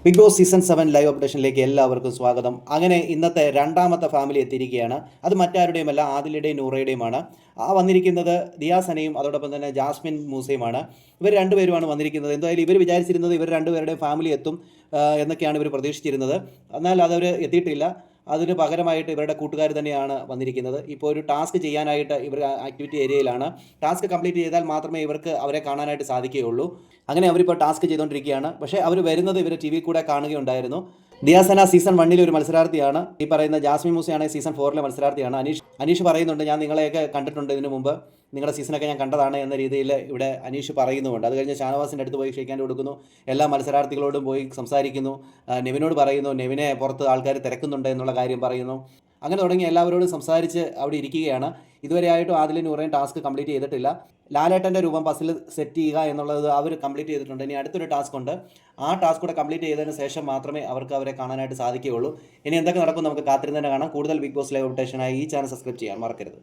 Big boss season 7 live അപ്ഡേഷനിലേക്ക് എല്ലാവർക്കും സ്വാഗതം. അങ്ങനെ ഇന്നത്തെ രണ്ടാമത്തെ ഫാമിലി എത്തിയിരിക്കുകയാണ്. അത് മറ്റാരുടെയുമല്ല, ആദിലയുടെയും നൂറയുടെയുമാണ്. വന്നിരിക്കുന്നത് ദിയാസനയും അതോടൊപ്പം തന്നെ ജാസ്മിൻ മൂസയുമാണ്. ഇവർ രണ്ടുപേരുമാണ് വന്നിരിക്കുന്നത്. എന്തായാലും ഇവർ വിചാരിച്ചിരുന്നത് ഇവർ രണ്ടുപേരുടെയും ഫാമിലി എത്തും എന്നൊക്കെയാണ് ഇവർ പ്രതീക്ഷിച്ചിരുന്നത്. എന്നാൽ അതവർ എത്തിയിട്ടില്ല. അതിന് പകരമായിട്ട് ഇവരുടെ കൂട്ടുകാർ തന്നെയാണ് വന്നിരിക്കുന്നത്. ഇപ്പോൾ ഒരു ടാസ്ക് ചെയ്യാനായിട്ട് ഇവർ ആക്ടിവിറ്റി ഏരിയയിലാണ്. ടാസ്ക് കംപ്ലീറ്റ് ചെയ്താൽ മാത്രമേ ഇവർക്ക് അവരെ കാണാനായിട്ട് സാധിക്കുകയുള്ളൂ. അങ്ങനെ അവരിപ്പോൾ ടാസ്ക് ചെയ്തുകൊണ്ടിരിക്കുകയാണ്. പക്ഷേ അവർ വരുന്നത് ഇവർ ടി വി കൂടെ കാണുകയുണ്ടായിരുന്നു. ദിയാസന സീസൺ 1 ഒരു മത്സരാർത്ഥിയാണ്. ഈ പറയുന്ന ജാസ്മിൻ മൂസയാണെങ്കിൽ സീസൺ 4 മത്സരാർത്ഥിയാണ്. അനീഷ് പറയുന്നുണ്ട്, ഞാൻ നിങ്ങളെയൊക്കെ കണ്ടിട്ടുണ്ട് ഇതിനു മുമ്പ്, നിങ്ങളുടെ സീസണൊക്കെ ഞാൻ കണ്ടതാണ് എന്ന രീതിയിൽ ഇവിടെ അനീഷ് പറയുന്നുമുണ്ട്. അത് കഴിഞ്ഞ് ഷാനവാസിൻ്റെ അടുത്ത് പോയി ഷെയ്ക്കാൻ കൊടുക്കുന്നു. എല്ലാ മത്സരാർത്ഥികളോടും പോയി സംസാരിക്കുന്നു. നെവിനോട് പറയുന്നു, നെവിനെ പുറത്ത് ആൾക്കാർ തിരക്കുന്നുണ്ട് എന്നുള്ള കാര്യം പറയുന്നു. അങ്ങനെ തുടങ്ങി എല്ലാവരോടും സംസാരിച്ച് അവിടെ ഇരിക്കുകയാണ്. ഇതുവരെയായിട്ടും ആദിലും നൂറയും ടാസ്ക് കംപ്ലീറ്റ് ചെയ്തിട്ടില്ല. ലാലേട്ടൻ്റെ രൂപം പസിൽ സെറ്റ് ചെയ്യുക എന്നുള്ളത് അവർ കംപ്ലീറ്റ് ചെയ്തിട്ടുണ്ട്. ഇനി അടുത്തൊരു ടാസ്ക് ഉണ്ട്. ആ ടാസ്ക് കൂടെ കംപ്ലീറ്റ് ചെയ്തതിന് ശേഷം മാത്രമേ അവർക്ക് അവരെ കാണാനായിട്ട് സാധിക്കുകയുള്ളൂ. ഇനി എന്തൊക്കെ നടക്കും നമുക്ക് കാത്തിരുന്ന് തന്നെ കാണാം. കൂടുതൽ ബിഗ് ബോസ് ലൈവ് അപ്ഡേഷനായി ഈ ചാനൽ സബ്സ്ക്രൈബ് ചെയ്യാൻ മറക്കരുത്.